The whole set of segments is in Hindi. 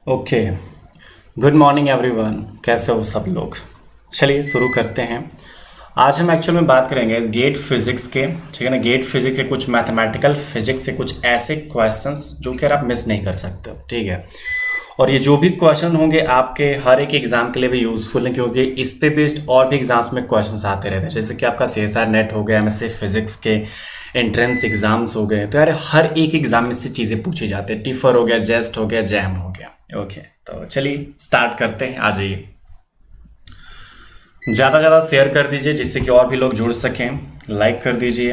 ओके। Good morning everyone. कैसे हो सब लोग? चलिए शुरू करते हैं। आज हम एक्चुअल में बात करेंगे इस गेट फिजिक्स के, ठीक है ना। गेट फिजिक्स के कुछ मैथमेटिकल फिजिक्स से कुछ ऐसे क्वेश्चंस जो कि आप मिस नहीं कर सकते हो, ठीक है। और ये जो भी क्वेश्चन होंगे आपके हर एक एग्जाम के लिए भी यूजफुल है, क्योंकि इस पे बेस्ड और भी एग्जाम्स में क्वेश्चंस आते रहते हैं। जैसे कि आपका CSR नेट हो गया, एमएससी फिजिक्स के एंट्रेंस एग्जाम्स हो गए, तो यार हर एक एग्जाम में से चीज़ें पूछी जाती है। टिफर हो गया, जेस्ट हो गया, जैम हो गया। ओके, तो चलिए स्टार्ट करते हैं। आ जाइए, ज़्यादा से ज़्यादा शेयर कर दीजिए जिससे कि और भी लोग जुड़ सकें। लाइक कर दीजिए,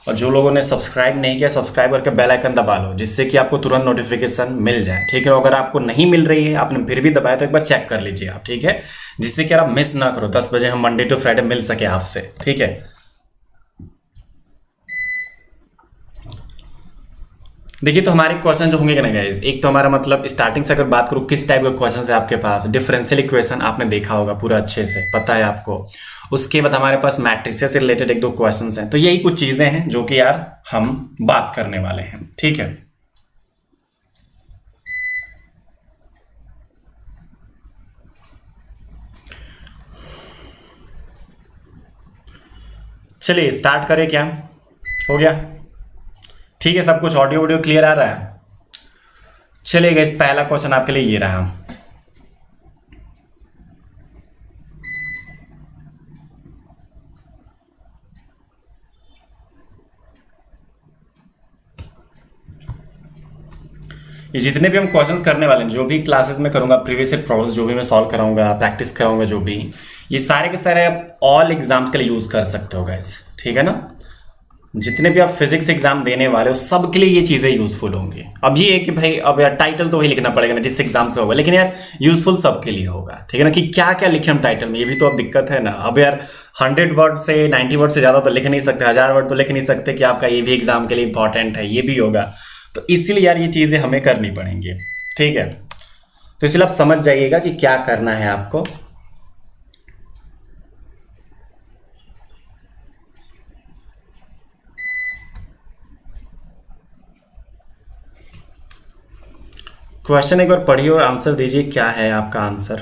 और जो लोगों ने सब्सक्राइब नहीं किया सब्सक्राइब करके बेल आइकन दबा लो, जिससे कि आपको तुरंत नोटिफिकेशन मिल जाए, ठीक है। अगर आपको नहीं मिल रही है, आपने फिर भी दबाया, तो एक बार चेक कर लीजिए आप, ठीक है, जिससे कि आप मिस ना करो। 10 बजे हम मंडे टू फ्राइडे मिल सके आपसे, ठीक है। देखिए, तो हमारे क्वेश्चन जो होंगे ना गाइस, एक तो हमारा मतलब स्टार्टिंग से अगर बात करूँ किस टाइप का क्वेश्चन है आपके पास। डिफरेंशियल इक्वेशन आपने देखा होगा, पूरा अच्छे से पता है आपको। उसके बाद हमारे पास मैट्रिसेस से रिलेटेड एक दो क्वेश्चंस हैं। तो यही कुछ चीजें हैं जो कि यार हम बात करने वाले हैं, ठीक है। चलिए स्टार्ट करें क्या? हो गया? ठीक है, सब कुछ ऑडियो वीडियो क्लियर आ रहा है? चलिए गाइस, पहला क्वेश्चन आपके लिए ये रहा। ये जितने भी हम क्वेश्चंस करने वाले हैं, जो भी क्लासेस में करूंगा, प्रीवियस ईयर प्रॉब्लम्स जो भी मैं सॉल्व कराऊंगा, प्रैक्टिस कराऊंगा, जो भी, ये सारे के सारे आप ऑल एग्जाम्स के लिए यूज कर सकते हो गाइस, ठीक है ना। जितने भी आप फिजिक्स एग्जाम देने वाले हो सब के लिए ये चीजें यूजफुल होंगी। अब ये है कि भाई अब यार टाइटल तो वही लिखना पड़ेगा ना जिस एग्जाम से होगा, लेकिन यार यूजफुल सबके लिए होगा, ठीक है ना। कि क्या क्या लिखे हम टाइटल में, ये भी तो अब दिक्कत है ना। अब यार 100 वर्ड से 90 वर्ड से ज्यादा तो लिख नहीं सकते, 1000 वर्ड तो लिख नहीं सकते कि आपका ये भी एग्जाम के लिए इंपॉर्टेंट है, ये भी होगा। तो इसीलिए यार ये चीजें हमें करनी पड़ेंगी, ठीक है। तो इसलिए आप समझ जाइएगा कि क्या करना है आपको। क्वेश्चन एक बार पढ़िए और आंसर दीजिए, क्या है आपका आंसर।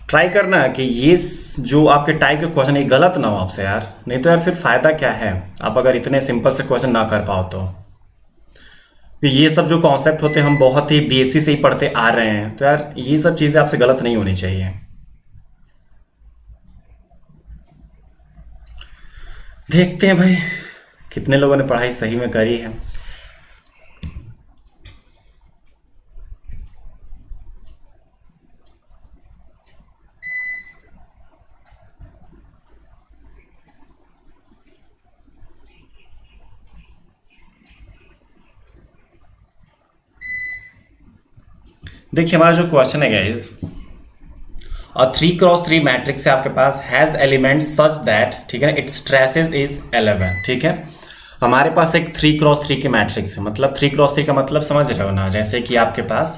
ट्राई करना है कि ये जो आपके टाइप के क्वेश्चन ये गलत ना हो आपसे यार, नहीं तो यार फिर फायदा क्या है आप अगर इतने सिंपल से क्वेश्चन ना कर पाओ तो। कि ये सब जो कॉन्सेप्ट होते हैं हम बहुत ही बेसिक से ही पढ़ते आ रहे हैं, तो यार ये सब चीज़ें आपसे गलत नहीं होनी चाहिए। देखते हैं भाई कितने लोगों ने पढ़ाई सही में करी है। देखिए, हमारा जो क्वेश्चन है गाइस, और 3x3 मैट्रिक्स है आपके पास, हैज एलिमेंट सच दैट, ठीक है, इट्स ट्रेसेस इज 11, ठीक है। हमारे पास एक 3x3 की मैट्रिक्स है, मतलब 3x3 का मतलब समझ रहे हो ना। जैसे कि आपके पास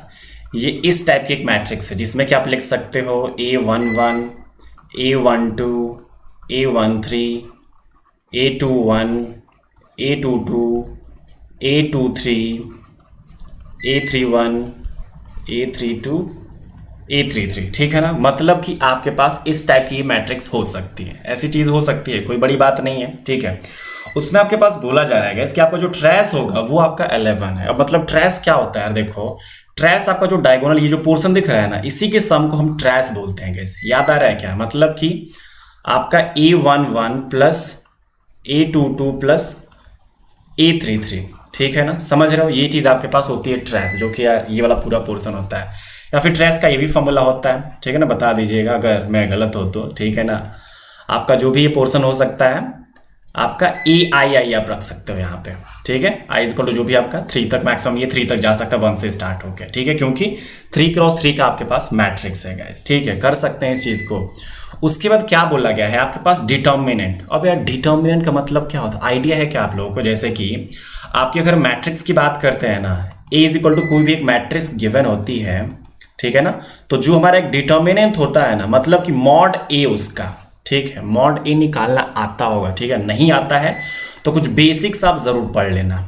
ये इस टाइप की एक मैट्रिक्स है जिसमें कि आप लिख सकते हो A11, A12, A13, A21, A22, A23, A31, A32, A33, ठीक है ना। मतलब कि आपके पास इस टाइप की मैट्रिक्स हो सकती है, ऐसी चीज हो सकती है, कोई बड़ी बात नहीं है, ठीक है। उसमें आपके पास बोला जा रहा है कि आपका जो ट्रेस होगा वो आपका 11 है। अब मतलब ट्रेस क्या होता है, देखो ट्रेस आपका जो डायगोनल ये जो पोर्शन दिख रहा है ना, इसी के सम को हम ट्रेस बोलते हैं। कैसे याद आ रहा है क्या? मतलब कि आपका A11 plus A22 plus A33, ठीक है ना, समझ रहे हो। ये चीज आपके पास होती है ट्रेस, जो कि यार ये वाला पूरा पोर्शन होता है। या फिर ट्रेस का ये भी फॉर्मूला होता है, ठीक है ना। बता दीजिएगा अगर मैं गलत हो तो, ठीक है ना। आपका जो भी ये पोर्शन हो सकता है, आपका AI आप रख सकते हो यहाँ पे, ठीक है। आई इज जो भी आपका 3 तक मैक्सिमम, ये 3 तक जा सकता है 1 से स्टार्ट होकर, ठीक है, क्योंकि 3x3 का आपके पास मैट्रिक्स है गाइस, ठीक है। कर सकते हैं इस चीज को। उसके बाद क्या बोला गया है आपके पास, डिटर्मिनेंट। अब यार डिटर्मिनेंट का मतलब क्या होता है, आइडिया है क्या आप लोगों को? जैसे कि आपकी अगर मैट्रिक्स की बात करते हैं ना, A इज इक्वल टू कोई भी एक मैट्रिक्स गिवन होती है, ठीक है ना। तो जो हमारा एक डिटर्मिनेंट होता है ना, मतलब कि मॉड ए उसका, ठीक है, मॉड ए निकालना आता होगा, ठीक है, नहीं आता है तो कुछ बेसिक्स आप जरूर पढ़ लेना,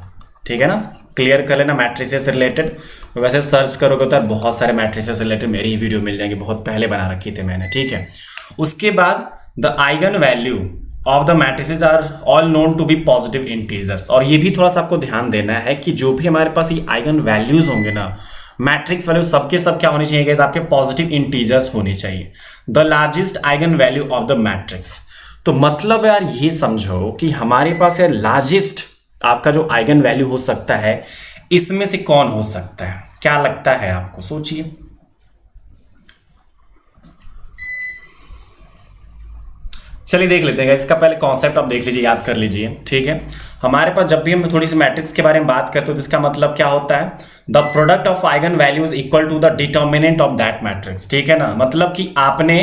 ठीक है ना, क्लियर कर लेना मैट्रिसेस से रिलेटेड। वैसे सर्च करोगे तो बहुत सारे मैट्रिसेस से रिलेटेड मेरी ही वीडियो मिल जाएंगी, बहुत पहले बना रखी थी मैंने, ठीक है। उसके बाद the eigen value of the matrices are all known to be positive integers. और ये भी थोड़ा सा आपको ध्यान देना है कि जो भी हमारे पास ये आइगन वैल्यूज होंगे ना मैट्रिक्स वैल्यू, सबके सब क्या होने चाहिए, आपके पॉजिटिव इंटीजर्स होने चाहिए। The largest eigen value of the matrix, तो मतलब यार ये समझो कि हमारे पास यार लार्जेस्ट आपका जो आइगन वैल्यू हो सकता है, इसमें से कौन हो सकता है, क्या लगता है आपको, सोचिए। चलिए देख लेते हैं, इसका पहले कॉन्सेप्ट आप देख लीजिए, याद कर लीजिए, ठीक है। हमारे पास जब भी हम थोड़ी सी मैट्रिक्स के बारे में बात करते हो तो इसका मतलब क्या होता है, the product of eigen value is equal to the determinant of that matrix, ठीक है ना। मतलब कि आपने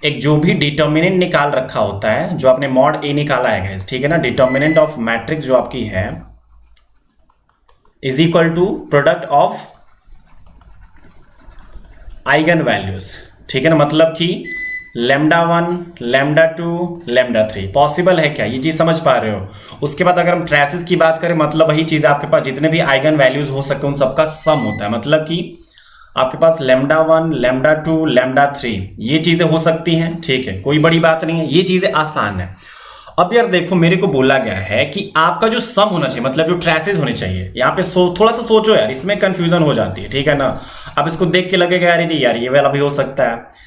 एक जो भी डिटर्मिनेंट निकाल रखा होता है, जो आपने मॉड ए निकाला है गाइस, ठीक है ना, डिटर्मिनेंट ऑफ मैट्रिक्स जो आपकी है is equal to product of eigen values, ठीक है ना। मतलब कि λ1, λ2, λ3 पॉसिबल है क्या, ये चीज समझ पा रहे हो। उसके बाद अगर हम ट्रेसेस की बात करें, मतलब वही चीज आपके पास जितने भी आइगन वैल्यूज हो सकते हैं उन सबका सम होता है। मतलब कि आपके पास λ1, λ2, λ3 ये चीजें हो सकती हैं, ठीक है, कोई बड़ी बात नहीं है, ये चीजें आसान है। अब यार देखो, मेरे को बोला गया है कि आपका जो सम होना चाहिए, मतलब जो ट्रेसेस होने चाहिए, यहाँ पे थोड़ा सा सोचो यार, इसमें कंफ्यूजन हो जाती है, ठीक है ना। अब इसको देख के लगेगा यार ये वाला भी हो सकता है,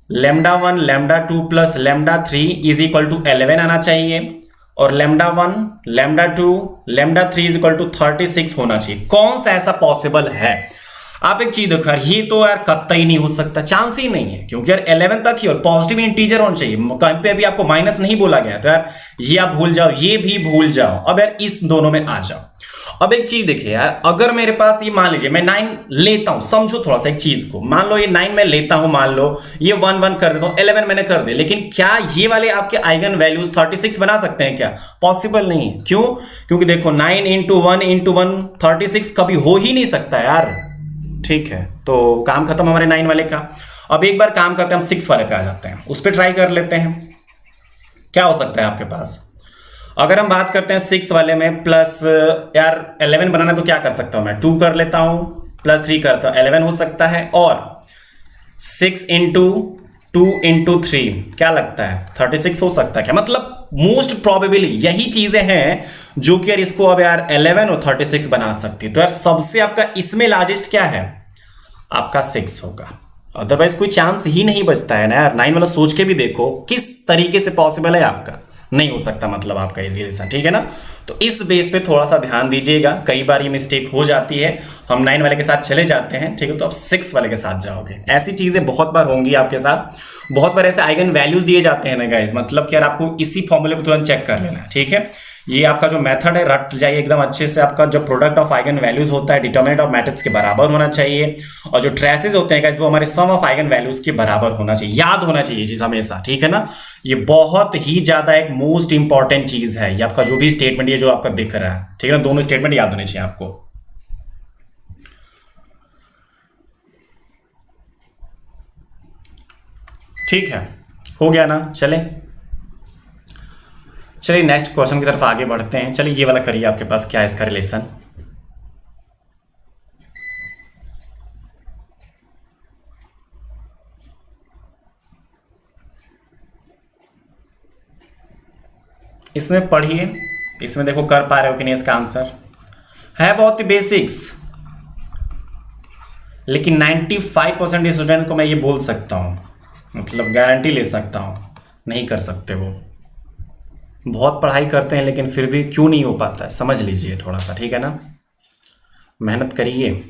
λ1, λ2 प्लस λ3 इज इक्वल टू 11 आना चाहिए, और λ1, λ2, λ3 इज इक्वल टू 36 होना चाहिए। कौन सा ऐसा पॉसिबल है? आप एक चीज देखो यार, ये तो यार कतई नहीं हो सकता, चांस ही नहीं है, क्योंकि यार 11 तक ही और पॉजिटिव इंटीजर होना चाहिए, कहीं पे अभी आपको माइनस नहीं बोला गया, तो यार ये आप भूल जाओ, ये भी भूल जाओ। अब यार इस दोनों में आ जाओ। अब एक चीज देखिए यार, अगर मेरे पास ये मान लीजिए मैं 9 लेता हूं, समझो थोड़ा सा एक चीज को, मान लो ये 9 मैं लेता हूं, मान लो ये 1 1 कर देता हूं, 11 मैंने कर दिया, लेकिन क्या ये वाले आपके आइगन वैल्यूज 36 बना सकते हैं क्या? पॉसिबल नहीं है। क्यों? क्योंकि देखो 9 इंटू 1 36 कभी हो ही नहीं सकता यार, ठीक है। तो काम खत्म हमारे 9 वाले का। अब एक बार काम करते हैं, हम 6 वाले पे आ जाते हैं, उस पर ट्राई कर लेते हैं क्या हो सकता है आपके पास। अगर हम बात करते हैं 6 वाले में, प्लस यार 11 बनाना तो क्या कर सकता हूं मैं, 2 कर लेता हूं, प्लस 3 करता हूं, 11 हो सकता है। और 6 इंटू 2 इंटू 3 क्या लगता है, 36 हो सकता है क्या? मतलब मोस्ट प्रोबेबली यही चीजें हैं जो कि यार इसको अब यार 11 और 36 बना सकती है। तो यार सबसे आपका इसमें लार्जेस्ट क्या है, आपका 6 होगा, अदरवाइज कोई चांस ही नहीं बचता है ना यार। 9 वाला सोच के भी देखो किस तरीके से पॉसिबल है, आपका नहीं हो सकता, मतलब आपका ये रिलेशन, ठीक है ना। तो इस बेस पे थोड़ा सा ध्यान दीजिएगा, कई बार ये मिस्टेक हो जाती है, हम 9 वाले के साथ चले जाते हैं, ठीक है, तो आप 6 वाले के साथ जाओगे। ऐसी चीजें बहुत बार होंगी आपके साथ, बहुत बार ऐसे आइगन वैल्यूज दिए जाते हैं ना गाइस, मतलब कि यार आपको इसी फॉर्मूले को तुरंत चेक कर लेना, ठीक है। ये आपका जो मेथड है रट जाइए एकदम अच्छे से। आपका जो प्रोडक्ट ऑफ आइगन वैल्यूज होता है डिटरमिनेंट ऑफ मैट्रिक्स के बराबर होना चाहिए, और जो ट्रेसेस होते हैं गाइस वो हमारे सम ऑफ आइगन वैल्यूज के बराबर होना चाहिए, याद होना चाहिए ये चीज हमेशा, ठीक है ना। ये बहुत ही ज्यादा एक मोस्ट इंपॉर्टेंट चीज है, ये आपका जो भी स्टेटमेंट ये जो आपका दिख रहा है, ठीक है ना, दोनों स्टेटमेंट याद होने चाहिए आपको। ठीक है, हो गया ना। चलिए नेक्स्ट क्वेश्चन की तरफ आगे बढ़ते हैं। चलिए ये वाला करिए, आपके पास क्या है इसका रिलेशन। इसमें पढ़िए, इसमें देखो कर पा रहे हो कि नहीं। इसका आंसर है बहुत ही बेसिक्स, लेकिन 95% स्टूडेंट को मैं ये बोल सकता हूँ, मतलब गारंटी ले सकता हूँ, नहीं कर सकते। वो बहुत पढ़ाई करते हैं लेकिन फिर भी क्यों नहीं हो पाता है, समझ लीजिए थोड़ा सा, ठीक है ना, मेहनत करिए।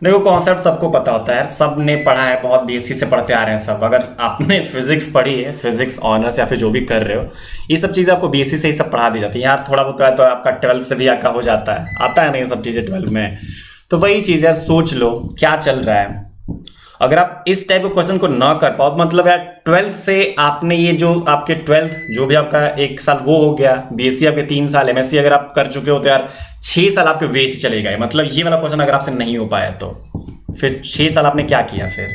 देखो कॉन्सेप्ट सबको पता होता है यार, सब ने पढ़ा है, बहुत बेसिक से पढ़ते आ रहे हैं सब। अगर आपने फिजिक्स पढ़ी है, फिजिक्स ऑनर्स या फिर जो भी कर रहे हो, ये सब चीज़ें आपको बेसिक से ही सब पढ़ा दी जाती है। यहाँ थोड़ा बहुत तो आपका 12 से भी आका हो जाता है, आता है ना ये सब चीज़ें 12 में, तो वही चीज यार, सोच लो क्या चल रहा है। अगर आप इस टाइप के क्वेश्चन को ना कर पाओ, मतलब यार 12th से आपने ये जो आपके 12th जो भी आपका 1 साल वो हो गया, बीएससी आपके 3 साल, एमएससी अगर आप कर चुके हो तो यार 6 साल आपके वेस्ट चले गए। मतलब ये वाला क्वेश्चन अगर आपसे नहीं हो पाया तो फिर 6 साल आपने क्या किया फिर।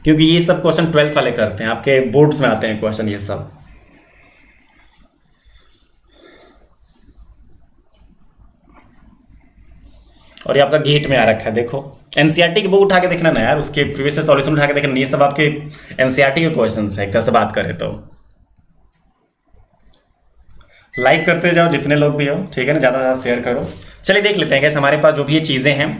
क्योंकि ये सब क्वेश्चन 12th वाले करते हैं, आपके बोर्ड्स में आते हैं क्वेश्चन ये सब। और ये आपका गेट में आ रखा है, देखो एनसीईआरटी की बुक उठा के देखना ना यार, उसके प्रीवियस सॉल्यूशन उठा के देखना। ये सब आपके एनसीईआरटी के क्वेश्चंस है एक तरह से बात करें तो। लाइक करते जाओ जितने लोग भी हो, ठीक है ना, ज़्यादा ज़्यादा शेयर करो। चलिए देख लेते हैं कैसे हमारे पास जो भी ये चीज़ें हैं।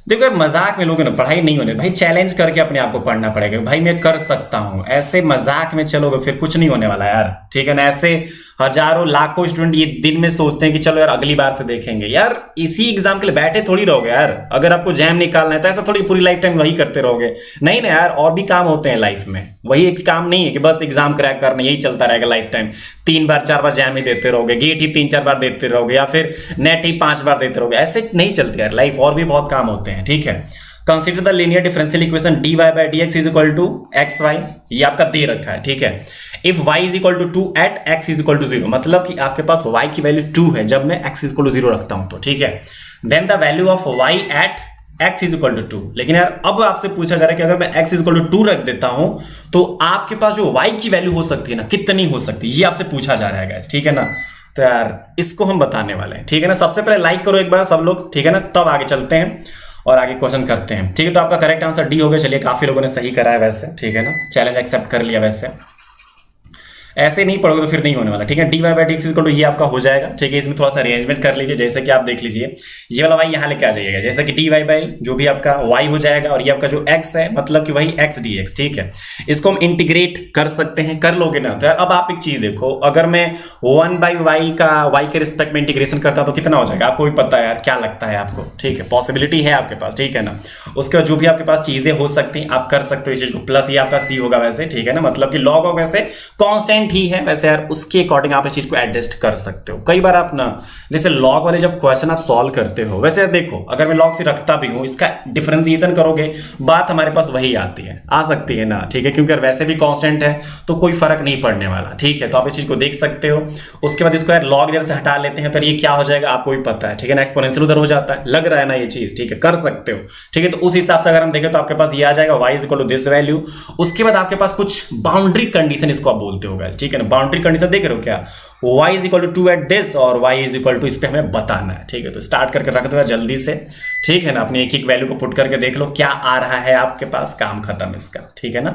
देखो यार, मजाक में लोगे ना पढ़ाई नहीं होने भाई, चैलेंज करके अपने आप को पढ़ना पड़ेगा भाई, मैं कर सकता हूं। ऐसे मजाक में चलोगे फिर कुछ नहीं होने वाला यार, ठीक है ना। ऐसे हजारों लाखों स्टूडेंट ये दिन में सोचते हैं कि चलो यार अगली बार से देखेंगे। यार इसी एग्जाम के लिए बैठे थोड़ी रहोगे यार। अगर आपको जैम निकालना है तो ऐसा थोड़ी पूरी लाइफ टाइम वही करते रहोगे, नहीं ना यार, और भी काम होते हैं लाइफ में। वही एक काम नहीं है कि बस एग्जाम क्रैक करना, यही चलता रहेगा लाइफ टाइम। 3 बार 4 बार जैम ही देते रहोगे, गेट ही 3 4 बार देते रहोगे, या फिर नेट ही 5 बार देते रहोगे। ऐसे नहीं चलती यार लाइफ, और भी बहुत काम होते हैं, ठीक है। Consider the linear differential equation dy by dx is equal to xy, ये आपका दे रखा है, ठीक है। If y is equal to 2 at x is equal to 0, मतलब कि आपके पास y की वैल्यू 2 है जब मैं x इज इक्वल टू 0 रखता हूं तो, ठीक है। Then the value of y at x is equal to 2। लेकिन यार अब आपसे पूछा जा रहा है कि अगर मैं x इज इक्वल टू 2 रख देता हूं तो आपके पास जो y की वैल्यू हो सकती है ना, कितनी हो सकती है, ये आपसे पूछा जा रहा है गाइस, ठीक है ना। तो यार इसको हम बताने वाले हैं, ठीक है ना। सबसे पहले लाइक करो एक बार सब लोग, ठीक है ना, तब आगे चलते हैं और आगे क्वेश्चन करते हैं, ठीक है। तो आपका करेक्ट आंसर डी हो गया। चलिए काफी लोगों ने सही करा है वैसे, ठीक है ना, चैलेंज एक्सेप्ट कर लिया वैसे। ऐसे नहीं पढ़ोगे तो फिर नहीं होने वाला, ठीक है। D y by d x equal to ये आपका हो जाएगा, ठीक है। इसमें थोड़ा सा अरेंजमेंट कर लीजिए, जैसे कि आप देख लीजिए ये वाला वाई यहाँ लेके आ जाइएगा, जैसे कि डी वाई बाई जो भी आपका वाई हो जाएगा, और ये आपका जो एक्स है मतलब कि वही एक्स डी एक्स, ठीक है। इसको हम इंटीग्रेट कर सकते हैं, कर लोगे ना तो यार। अब आप एक चीज देखो, अगर मैं 1 बाई वाई का वाई के रिस्पेक्ट में इंटीग्रेशन करता तो कितना हो जाएगा, आपको भी पता है यार, क्या लगता है आपको, ठीक है। पॉसिबिलिटी है आपके पास, ठीक है ना। उसके बाद जो भी आपके पास चीजें हो सकती हैं आप कर सकते हो इस चीज को। प्लस ये आपका सी होगा वैसे, ठीक है ना, मतलब कि लॉग ऑफ वैसे कॉन्स्टेंट ही है वैसे यार, उसके अकॉर्डिंग आप इस चीज को एडजस्ट कर सकते हो। कई बार आप ना जैसे लॉग वाले जब क्वेश्चन आप सॉल्व करते हो, वैसे यार देखो अगर मैं लॉग से रखता भी हूं, इसका डिफरेंशिएशन करोगे बात हमारे पास वही आती है, आ सकती है ना, ठीक है। क्योंकि वैसे भी कांस्टेंट है तो कोई फर्क नहीं पड़ने वाला, ठीक है। तो आप इस चीज को देख सकते हो। उसके बाद इसको यार लॉग इधर से हटा लेते हैं, फिर ये क्या हो जाएगा आपको भी पता है, ठीक है ना। एक्सपोनेंशियल उधर हो जाता है, लग रहा है ना ये चीज, ठीक है, कर सकते हो, ठीक है। तो उस हिसाब से अगर हम देखें तो आपके पास ये आ जाएगा y is equal to this value. उसके बाद आपके पास कुछ बाउंड्री कंडीशन, इसको आप बोलते हो गाइस, ठीक है ना। बाउंड्री कंडीशन देख रहे हो क्या, y is equal to 2 at this और y इज इक्वल टू, इस पे हमें बताना है, ठीक है। तो स्टार्ट करके रख दो जल्दी से, ठीक है ना। अपनी एक एक वैल्यू को पुट करके देख लो क्या आ रहा है आपके पास, काम खत्म इसका, ठीक है ना।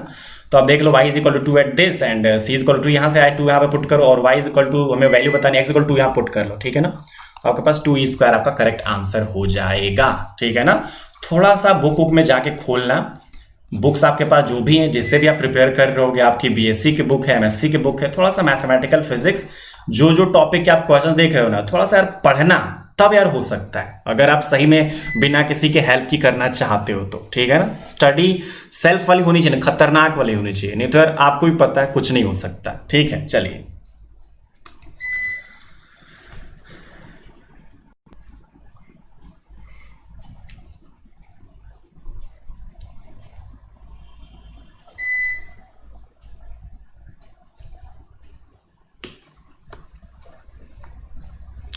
तो आप देख लो y is equal to 2 at this and c is equal to, यहाँ से आए 2 यहाँ पे पुट करो, और y इज इक्वल टू हमें वैल्यू बतानी x इक्वल टू यहाँ पुट कर लो, ठीक है ना। तो आपके पास 2e स्क्वायर आपका करेक्ट आंसर हो जाएगा, ठीक है ना। थोड़ा सा बुक में जाके खोलना, बुक्स आपके पास जो भी हैं जिससे भी आप प्रिपेयर कर रहे होगे, आपकी बीएससी की बुक है, एमएससी की बुक है, थोड़ा सा मैथमेटिकल फिजिक्स जो जो टॉपिक के आप क्वेश्चन देख रहे हो ना, थोड़ा सा यार पढ़ना, तब यार हो सकता है अगर आप सही में बिना किसी के हेल्प की करना चाहते हो तो, ठीक है ना। स्टडी सेल्फ वाली होनी चाहिए, खतरनाक वाली होनी चाहिए, नहीं तो यार आपको भी पता है कुछ नहीं हो सकता, ठीक है। चलिए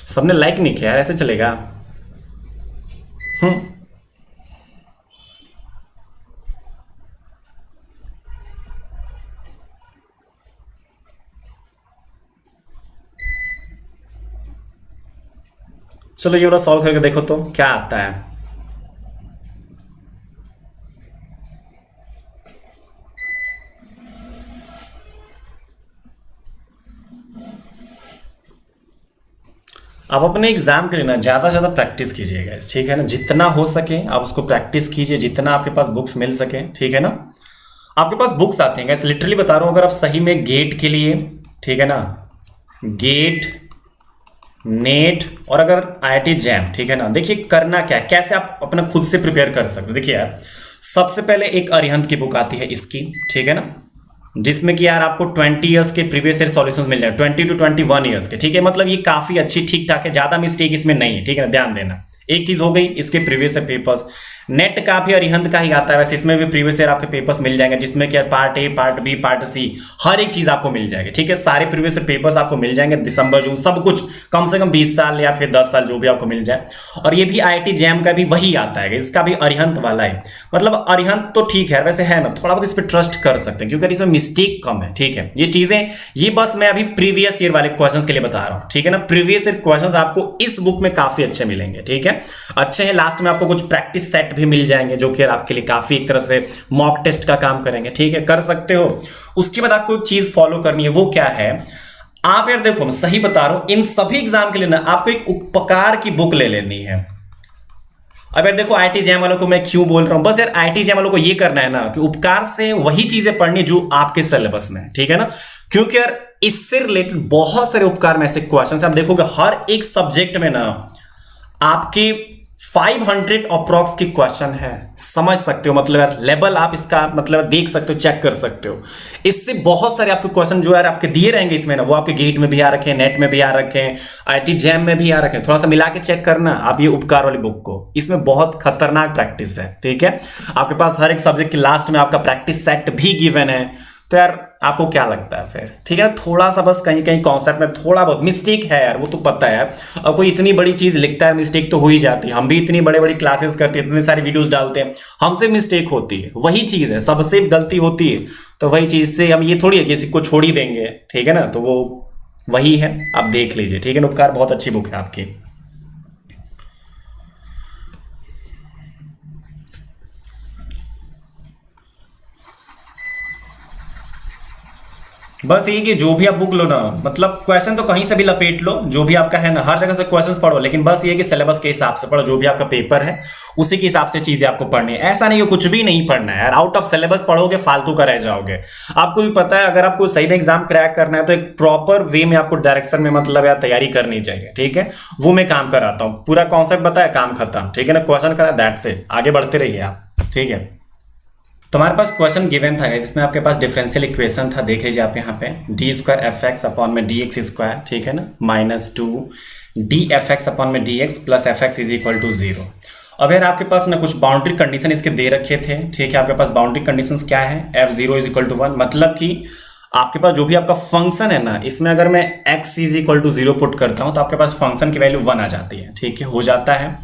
सबने लाइक नहीं किया यार, ऐसे चलेगा। हम्म चलो ये वाला सॉल्व करके देखो तो क्या आता है। आप अपने एग्जाम के लिए ना ज़्यादा से ज़्यादा प्रैक्टिस कीजिएगा, ठीक है ना। जितना हो सके आप उसको प्रैक्टिस कीजिए, जितना आपके पास बुक्स मिल सके, ठीक है ना। आपके पास बुक्स आती हैं, लिटरली बता रहा हूँ, अगर आप सही में गेट के लिए, ठीक है ना, गेट नेट और अगर आईआईटी जैम, ठीक है ना, देखिए करना क्या है, कैसे आप अपना खुद से प्रिपेयर कर सकते हो। देखिए यार सबसे पहले एक अरिहंत की बुक आती है इसकी, ठीक है ना, जिसमें कि यार आपको 20 ईयर्स के प्रीवियस ईयर सॉल्यूशंस मिल जाए, 20 to 21 ईयर्स के, ठीक है। मतलब ये काफी अच्छी ठीक ठाक है, ज्यादा मिस्टेक इसमें नहीं है, ठीक है ना, ध्यान देना। एक चीज हो गई इसके प्रीवियस ईयर पेपर्स। नेट का भी अरिहंत का ही आता है वैसे, इसमें भी प्रीवियस ईयर आपके पेपर्स मिल जाएंगे, जिसमें कि part A, part B, part C, हर एक चीज आपको मिल जाएगी, ठीक है। सारे प्रीवियस ईयर पेपर्स आपको मिल जाएंगे, दिसंबर जून सब कुछ, कम से कम 20 साल या फिर 10 साल जो भी आपको मिल जाए। और ये भी IIT JAM का भी वही आता है, इसका भी अरिहंत वाला है। मतलब अरिहंत तो ठीक है वैसे, है ना, थोड़ा बहुत इस पर ट्रस्ट कर सकते हैं क्योंकि इसमें मिस्टेक कम है, ठीक है। ये चीजें, ये बस मैं अभी प्रीवियस ईयर वाले क्वेश्चंस के लिए बता रहा हूं, ठीक है ना। प्रीवियस ईयर क्वेश्चंस आपको इस बुक में काफी अच्छे मिलेंगे, ठीक है, अच्छे हैं। लास्ट में आपको कुछ प्रैक्टिस सेट भी मिल जाएंगे जो कि आपके लिए काफी एक तरह से मॉक टेस्ट का काम करेंगे, ठीक है, कर सकते हो। उसके बाद आपको एक चीज फॉलो करनी है, वो क्या है, आप यार देखो मैं सही बता रहा हूं, इन सभी एग्जाम के लिए ना आपको एक उपकार की बुक ले लेनी है। अब यार देखो IIT JAM वालों को मैं क्यों बोल रहा हूं, बस यार IIT JAM वालों को ये करना है ना कि उपकार से वही चीजें पढ़नी जो आपके सिलेबस में, ठीक है ना। क्योंकि यार इससे रिलेटेड बहुत सारे उपकार में ऐसे क्वेश्चन आप देखोगे हर एक सब्जेक्ट में ना आपके 500 अप्रॉक्स की क्वेश्चन है, समझ सकते हो। मतलब यार लेवल आप इसका मतलब देख सकते हो, चेक कर सकते हो। इससे बहुत सारे आपके क्वेश्चन जो यार आपके दिए रहेंगे इसमें ना, वो आपके गेट में भी आ रखे हैं, नेट में भी आ रखे हैं, IIT JAM में भी आ रखे हैं। थोड़ा सा मिला के चेक करना आप ये उपकार वाली बुक को, इसमें बहुत खतरनाक प्रैक्टिस है, ठीक है। आपके पास हर एक सब्जेक्ट के लास्ट में आपका प्रैक्टिस सेट भी गिवन है। तो यार आपको क्या लगता है फिर, ठीक है, थोड़ा सा बस कहीं कहीं कॉन्सेप्ट में थोड़ा बहुत मिस्टेक है यार, वो तो पता है यार। अब कोई इतनी बड़ी चीज लिखता है, मिस्टेक तो हो ही जाती है। हम भी इतनी बड़ी बड़ी क्लासेस करते हैं, इतनी सारी वीडियोस डालते हैं, हमसे मिस्टेक होती है, वही चीज है, सबसे गलती होती है। तो वही चीज से हम ये थोड़ी है किसी को छोड़ ही देंगे, ठीक है ना। तो वो वही है, आप देख लीजिए, ठीक है ना। उपकार बहुत अच्छी बुक है आपकी। बस ये कि जो भी आप बुक लो ना, मतलब क्वेश्चन तो कहीं से भी लपेट लो, जो भी आपका है ना, हर जगह से क्वेश्चंस पढ़ो, लेकिन बस ये कि सिलेबस के हिसाब से पढ़ो, जो भी आपका पेपर है उसी के हिसाब से चीजें आपको पढ़नी है। ऐसा नहीं कि कुछ भी नहीं पढ़ना है यार, आउट ऑफ सिलेबस पढ़ोगे फालतू का रह जाओगे। आपको भी पता है अगर आपको सही में एग्जाम क्रैक करना है तो एक प्रॉपर वे में आपको डायरेक्शन में मतलब यार तैयारी करनी चाहिए, ठीक है। वो मैं काम कराता हूँ, पूरा कॉन्सेप्ट बताया, काम खत्म, ठीक है ना। क्वेश्चन करा, दैट्स इट, आगे बढ़ते रहिए आप, ठीक है। तो हमारे पास क्वेश्चन गिवन था जिसमें आपके पास डिफरेंशियल इक्वेशन था, देख लीजिए आप यहाँ पे d² अपॉन में dx², ठीक है ना, -2 dfx अपॉन में dx plus fx is equal to 0। अब यार आपके पास ना कुछ बाउंड्री कंडीशन इसके दे रखे थे, ठीक है। आपके पास बाउंड्री कंडीशंस क्या है, f0 इज इक्वल टू 1, मतलब कि आपके पास जो भी आपका फंक्शन है ना, इसमें अगर मैं x is equal to 0 put करता हूं तो आपके पास फंक्शन की वैल्यू 1 आ जाती है, ठीक है, हो जाता है।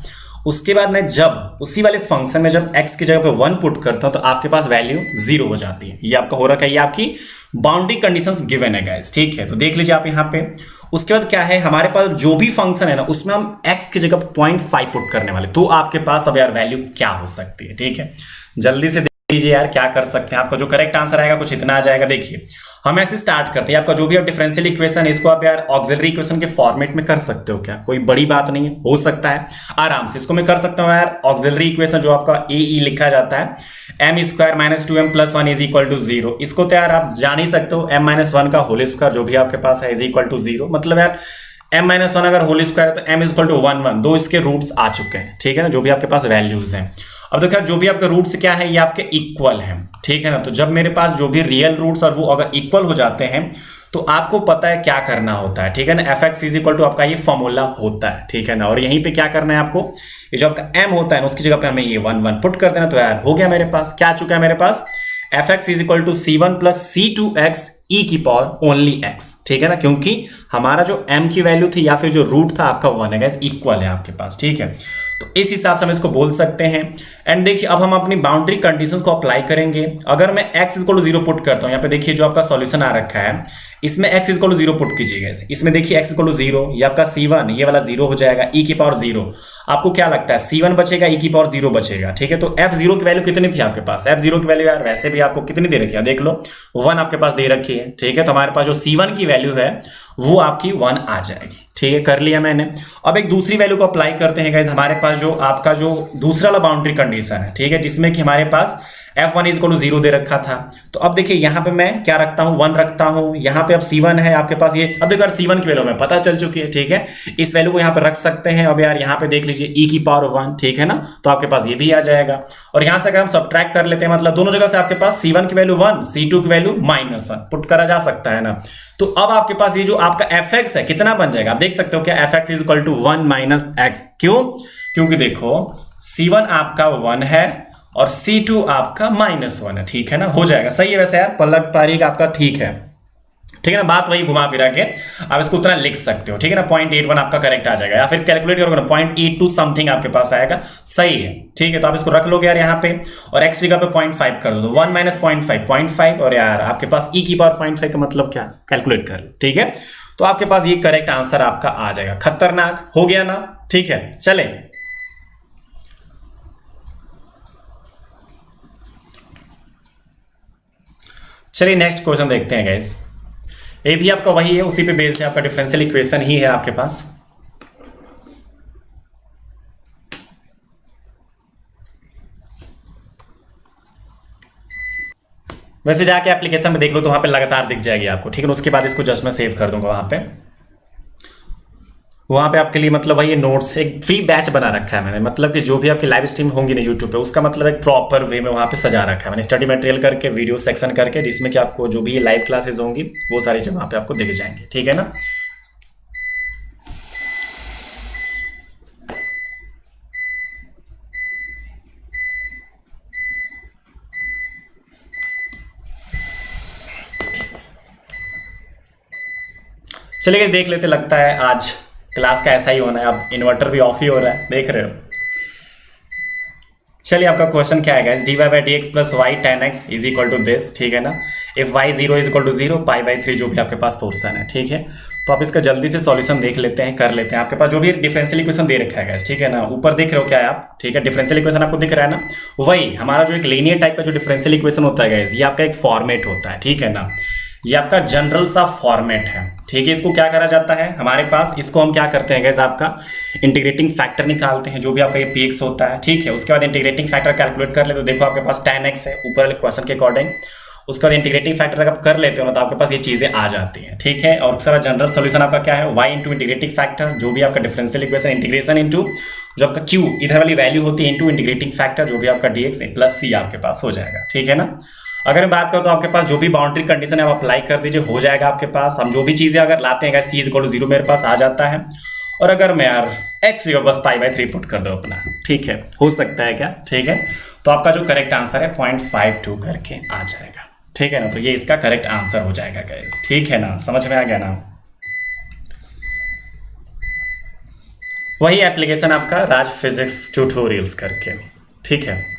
उसके बाद मैं जब उसी वाले फंक्शन में जब x की जगह पे 1 पुट करता हूं तो आपके पास वैल्यू 0 हो जाती है। ये आपका हो रखा है, ये आपकी बाउंड्री कंडीशंस गिवन है गाइस, ठीक है। तो देख लीजिए आप यहाँ पे। उसके बाद क्या है, हमारे पास जो भी फंक्शन है ना उसमें हम x की जगह 0.5 पुट करने वाले, तो आपके पास अब यार वैल्यू क्या हो सकती है, ठीक है। जल्दी से लीजिए यार क्या कर सकते हैं। आपका जो करेक्ट आंसर आएगा कुछ इतना आ जाएगा। देखिए हम ऐसे स्टार्ट करते हैं, आपका जो भी डिफरेंशियल इक्वेशन है इसको आप यार ऑक्सिलरी इक्वेशन के फॉर्मेट में कर सकते हो, क्या कोई बड़ी बात नहीं है, हो सकता है आराम से। इसको मैं कर सकता हूं यार ऑक्सिलरी इक्वेशन जो आपका AE लिखा जाता है m² - 2m + 1 is equal to 0। इसको तो यार आप जान ही सकते हो, m-1 का होल स्क्वायर जो भी आपके पास है इज इक्वल टू 0। मतलब यार m-1 अगर होल स्क्वायर है तो m इज इक्वल टू 1 1, दो इसके रूट्स आ चुके हैं, ठीक है ना, जो भी आपके पास वैल्यूज हैं। अब देखो जो भी आपके रूट्स क्या है, ये आपके इक्वल है, ठीक है ना। तो जब मेरे पास जो भी रियल रूट्स और वो अगर इक्वल हो जाते हैं तो आपको पता है क्या करना होता है, ठीक है ना। fx इज इक्वल टू आपका ये फॉर्मूला होता है, ठीक है ना। और यहीं पे क्या करना है आपको, ये जो आपका m होता है ना उसकी जगह पे हमें ये 1 1 पुट कर देना। तो यार हो गया मेरे पास, क्या आ चुका है मेरे पास, fx is equal to c1 + c2x e की पावर ओनली x, ठीक है ना। क्योंकि हमारा जो m की वैल्यू थी या फिर जो रूट था आपका 1 है गाइस, इक्वल है आपके पास, ठीक है। तो इस हिसाब से हम इसको बोल सकते हैं। एंड देखिए अब हम अपनी बाउंड्री कंडीशंस को अप्लाई करेंगे। अगर मैं x इक्वल टू 0 पुट करता हूं, यहाँ पे देखिए जो आपका सॉल्यूशन आ रखा है इसमें x इक्वल टू 0 पुट कीजिएगा। इसमें देखिए x इक्वल टू 0, ये आपका c1 ये वाला 0 हो जाएगा, e की पावर 0। आपको क्या लगता है c1 बचेगा, e की पावर 0 बचेगा, ठीक है। तो f0 की वैल्यू कितनी थी आपके पास, f0 की वैल्यू यार वैसे भी आपको कितनी दे रखी है, देख लो 1 आपके पास दे रखी है, ठीक है। तो हमारे पास जो c1 की वैल्यू है वो आपकी 1 आ जाएगी, ठीक है, कर लिया मैंने। अब एक दूसरी वैल्यू को अप्लाई करते हैं गाइस। हमारे पास जो आपका जो दूसरा वाला बाउंड्री कंडीशन है, ठीक है, जिसमें कि हमारे पास F1 इज इक्वल टू 0 दे रखा था। तो अब देखिए यहाँ पे मैं क्या रखता हूँ, 1 रखता हूँ। यहाँ पे अब C1 है आपके पास, ये अब देखो C1 की वैल्यू में पता चल चुकी है, ठीक है। इस वैल्यू को यहाँ पे रख सकते हैं। अब यार यहाँ पे देख लीजिए e की पावर 1, ठीक है ना, तो आपके पास ये भी आ जाएगा। और यहाँ से अगर हम सब्ट्रैक्ट कर लेते हैं, मतलब दोनों जगह से आपके पास C1 की वैल्यू 1, C2 की वैल्यू -1 पुट करा जा सकता है ना। तो अब आपके पास ये जो आपका fx है कितना बन जाएगा, आप देख सकते हो क्या, fx is equal to 1 - x। क्यों? क्योंकि देखो C1 आपका 1 है और C2 आपका -1 है, ठीक है ना, हो जाएगा। सही है वैसे यार, पलक पारीक आपका ठीक है, ठीक है ना, बात वही घुमा फिरा के आप इसको उतना लिख सकते हो, ठीक है ना। 0.81 आपका करेक्ट आ जाएगा, या फिर कैलकुलेट करोगे ना 0.82 समथिंग आपके पास आएगा। सही है, ठीक है। तो आप इसको रख लोगे यार यहाँ पे, और x जगह पे 0.5 कर दो, 1 - 0.5 0.5, और यार आपके पास e की पावर 0.5 का मतलब क्या, कैलकुलेट कर लो, ठीक है। तो आपके पास ये करेक्ट आंसर आपका आ जाएगा। खतरनाक हो गया ना, ठीक है। चले चलिए नेक्स्ट क्वेश्चन देखते हैं गाइस। ये भी आपका वही है, उसी पे बेस्ड है, आपका डिफरेंशियल इक्वेशन ही है आपके पास। वैसे जाके एप्लीकेशन में देख लो तो वहां पे लगातार दिख जाएगी आपको, ठीक है। उसके बाद इसको जस्ट मैं सेव कर दूंगा वहां पे आपके लिए, मतलब वही नोट्स, एक फ्री बैच बना रखा है मैंने, मतलब कि जो भी आपकी लाइव स्ट्रीम होंगी ना यूट्यूब पे, उसका मतलब एक प्रॉपर वे में वहां पे सजा रखा है मैंने, स्टडी मटेरियल करके, वीडियो सेक्शन करके, जिसमें कि आपको जो भी लाइव क्लासेस होंगी वो सारी चीज़ वहां पे आपको दिख जाएंगे, ठीक है ना। चलिए देख लेते, लगता है आज क्लास का ऐसा ही होना है। अब इन्वर्टर भी ऑफ ही हो रहा है, देख रहे हो। चलिए आपका क्वेश्चन क्या है guys, dy/dx plus y tan x is equal to this, ठीक है ना। If y 0 is equal to 0, π/3 जो भी आपके पास पोर्शन है, ठीक है। तो आप इसका जल्दी से सॉल्यूशन देख लेते हैं, कर लेते हैं। आपके पास जो भी डिफरेंशियल इक्वेशन दे रखा है गाइस, ठीक है ना, ऊपर देख रहे हो क्या है आप, ठीक है। डिफरेंशियल इक्वेशन आपको दिख रहा है ना, वही हमारा जो एक लीनियर टाइप का जो डिफरेंशियल इक्वेशन होता है गाइस, ये आपका एक फॉर्मेट होता है, ठीक है ना। ये आपका जनरल सा फॉर्मेट है, ठीक है। इसको क्या करा जाता है हमारे पास, इसको हम क्या करते हैं गाइस, आपका इंटीग्रेटिंग फैक्टर निकालते हैं, जो भी आपका ये px होता है, ठीक है। उसके बाद इंटीग्रेटिंग फैक्टर कैलकुलेट कर ले, तो देखो आपके पास tan x है ऊपर वाले क्वेश्चन के अकॉर्डिंग। उसके बाद इंटीग्रेटिंग फैक्टर अगर आप कर लेते हो ना, तो आपके पास ये चीजें आ जाती हैं, ठीक है। और उसके बाद जनरल सोल्यूशन आपका क्या है, y इंटू इंटीग्रेटिंग फैक्टर, जो भी आपका डिफरेंशियल इक्वेशन, इंटीग्रेशन इंटू जो आपका q इधर वाली वैल्यू होती है, इंटू इंटीग्रेटिंग फैक्टर जो भी आपका dx प्लस c आपके पास हो जाएगा, ठीक है ना। अगर मैं बात करूं तो आपके पास जो भी बाउंड्री कंडीशन है आप अप्लाई कर दीजिए, हो जाएगा आपके पास। हम जो भी चीजें अगर लाते हैं c इक्वल टू 0 मेरे पास आ जाता है। और अगर मैं यार x बस π/3 पुट कर दो अपना, ठीक है, हो सकता है क्या, ठीक है। तो आपका जो करेक्ट आंसर है 0.52 करके आ जाएगा, ठीक है ना। तो ये इसका करेक्ट आंसर हो जाएगा गाइस, ठीक है ना, समझ में आ गया ना। वही एप्लीकेशन आपका राज फिजिक्स ट्यूटोरियल्स करके, ठीक है।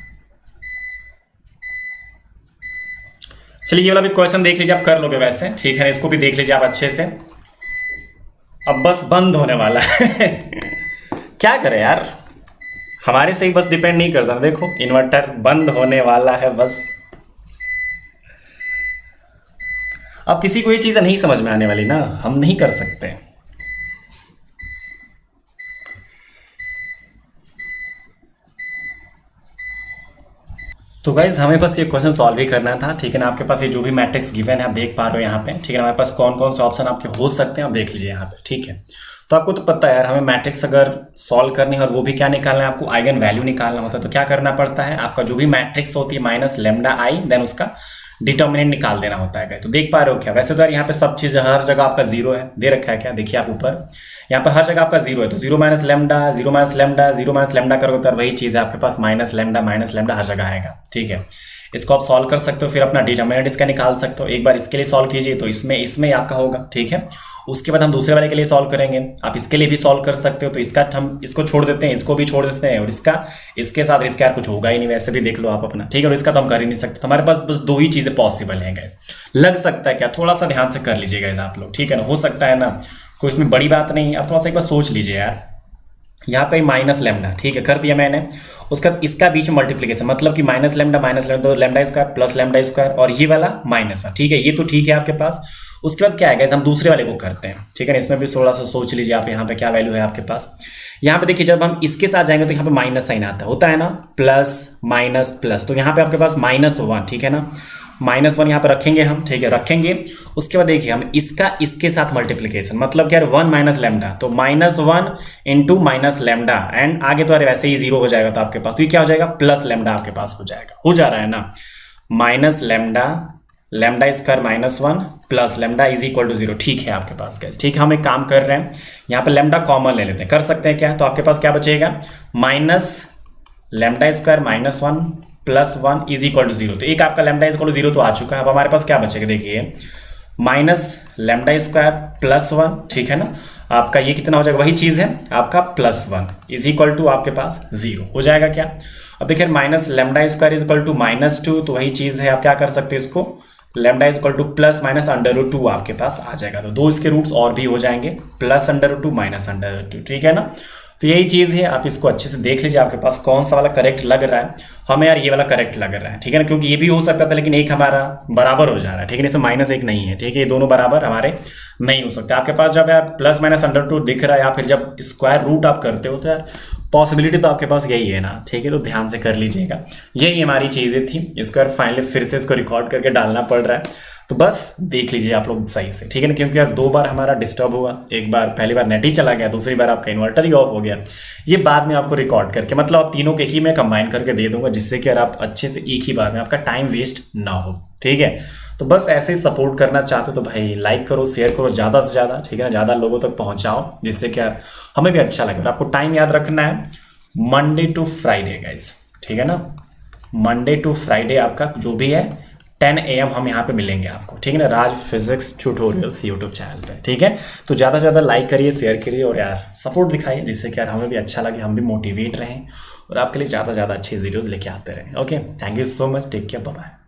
चलिए ये वाला भी क्वेश्चन देख लीजिए, आप कर लोगे वैसे, ठीक है। इसको भी देख लीजिए आप अच्छे से। अब बस बंद होने वाला है क्या करें यार, हमारे से ही बस डिपेंड नहीं करता, देखो इन्वर्टर बंद होने वाला है बस। अब किसी को ये चीज़ नहीं समझ में आने वाली ना, हम नहीं कर सकते। तो गाइज हमें बस ये क्वेश्चन सॉल्व ही करना था, ठीक है ना। आपके पास ये जो भी मैट्रिक्स गिवन है आप देख पा रहे हो यहाँ पे, ठीक है ना। हमारे पास कौन कौन से ऑप्शन आपके हो सकते हैं आप देख लीजिए यहाँ पे, ठीक है। तो आपको तो पता है यार, हमें मैट्रिक्स अगर सॉल्व करनी है और वो भी क्या निकालना है, आपको आइगन वैल्यू निकालना होता है। तो क्या करना पड़ता है, आपका जो भी मैट्रिक्स होती है -λI, देन उसका डिटर्मिनेंट निकाल देना होता है। तो देख पा रहे हो क्या, वैसे तो यार यहाँ पे सब चीज़ हर जगह आपका 0 है, दे रखा है क्या, देखिए आप ऊपर यहाँ पे हर जगह आपका 0 है। तो 0 - λ 0 - λ करोगे तो वही चीज़ है आपके पास -λ हर जगह आएगा, ठीक है। इसको आप सॉल्व कर सकते हो, फिर अपना डिटर्मिनेंट इसका निकाल सकते हो। एक बार इसके लिए सॉल्व कीजिए तो इसमें आपका होगा, ठीक है। उसके बाद हम दूसरे वाले के लिए सॉल्व करेंगे, आप इसके लिए भी सॉल्व कर सकते हो। तो इसका हम इसको छोड़ देते हैं, इसको भी छोड़ देते हैं, और इसके साथ इसका यार कुछ होगा ही नहीं, वैसे भी देख लो आप अपना, ठीक है। और इसका तो हम कर ही नहीं सकते। तो हमारे पास बस 2 ही चीज़ें पॉसिबल हैं गाइस। लग सकता है क्या, थोड़ा सा ध्यान से कर लीजिए गाइस आप लोग, ठीक है ना। हो सकता है ना, कोई इसमें बड़ी बात नहीं, आप थोड़ा सा एक बार सोच लीजिए यार। यहाँ पे -λ, ठीक है, कर दिया मैंने। उसका इसका बीच में मल्टीप्लीकेशन, मतलब कि -λ तो λ² प्लस λ², और ये वाला -1, ठीक है। ये तो ठीक है आपके पास। उसके बाद क्या है गाइस, हम दूसरे वाले को करते हैं, ठीक है ना। इसमें भी थोड़ा सा सोच लीजिए आप, यहाँ पे क्या वैल्यू है आपके पास। यहाँ पे देखिए जब हम इसके साथ जाएंगे तो यहाँ पे माइनस साइन आता होता है ना, प्लस माइनस प्लस, तो यहाँ पे आपके पास -1, ठीक है ना, -1 यहाँ पे रखेंगे हम, ठीक है, रखेंगे। उसके बाद देखिए हम इसका इसके साथ मल्टीप्लीकेशन, मतलब क्या है 1 माइनस लैम्डा, तो -1 इंटू माइनस लैम्डा, एंड आगे तो अरे वैसे ही 0 हो जाएगा तो आपके पास, तो ये क्या हो जाएगा, प्लस लैम्डा आपके पास हो जाएगा, हो जा रहा है ना, minus lambda, lambda square -1 plus lambda is equal to 0, ठीक है आपके पास गैस, ठीक है। हम एक काम कर रहे हैं, यहाँ पे लैम्डा कॉमन ले लेते हैं, कर सकते हैं क्या, तो आपके पास क्या बचेगा, minus lambda square -1 plus 1 is equal to 0, तो एक आपका लैम्डा इज इक्वल टू 0 तो आ चुका है। अब हमारे पास क्या बचेगा, देखिए माइनस लैम्डा स्क्वायर प्लस 1, ठीक है ना, आपका ये कितना हो जाएगा, वही चीज़ है आपका +1 इज इक्वल टू आपके पास 0 हो जाएगा क्या। अब देखिए minus lambda square is equal to -2, तो वही चीज़ है, आप क्या कर सकते हैं इसको, lambda is equal two plus minus √2 आपके पास आ जाएगा, तो दो इसके रूट्स और भी हो जाएंगे, प्लस √2 माइनस √2, ठीक है ना। तो यही चीज़ है, आप इसको अच्छे से देख लीजिए आपके पास कौन सा वाला करेक्ट लग रहा है। हमें यार ये वाला करेक्ट लग रहा है, ठीक है ना, क्योंकि ये भी हो सकता था लेकिन एक हमारा बराबर हो जा रहा है, ठीक है, इसमें -1 नहीं है, ठीक है, ये दोनों बराबर हमारे नहीं हो सकते। आपके पास जब यार प्लस माइनस √2 दिख रहा है या फिर जब स्क्वायर रूट आप करते हो तो यार पॉसिबिलिटी तो आपके पास यही है ना, ठीक है, तो ध्यान से कर लीजिएगा। यही हमारी चीज़ें थी, इसको यार फाइनली फिर से इसको रिकॉर्ड करके डालना पड़ रहा है, तो बस देख लीजिए आप लोग सही से, ठीक है ना, क्योंकि यार 2 बार हमारा डिस्टर्ब हुआ, एक बार पहली बार नेट ही चला गया, दूसरी बार आपका इन्वर्टर ही ऑफ हो गया। ये बाद में आपको रिकॉर्ड करके, मतलब आप तीनों के ही मैं कंबाइन करके दे दूंगा, जिससे कि यार आप अच्छे से एक ही बार में आपका टाइम वेस्ट ना हो, ठीक है। तो बस ऐसे ही सपोर्ट करना चाहते हो तो भाई लाइक करो, शेयर करो ज़्यादा से ज़्यादा, ठीक है ना, ज़्यादा लोगों तक पहुँचाओ, जिससे कि यार हमें भी अच्छा लगे। और आपको टाइम याद रखना है मंडे टू फ्राइडे गाइस, ठीक है ना, मंडे टू फ्राइडे आपका जो भी है 10 AM हम यहाँ पे मिलेंगे आपको, ठीक है ना, राज फिजिक्स ट्यूटोरियल्स यूट्यूब चैनल पे, ठीक है। तो ज़्यादा से ज़्यादा लाइक करिए, शेयर करिए और यार सपोर्ट दिखाइए, जिससे कि यार हमें भी अच्छा लगे, हम भी मोटिवेट रहें और आपके लिए ज़्यादा से ज़्यादा अच्छी वीडियोज़ लेके आते रहें। Okay, thank you so much, take care, bye bye.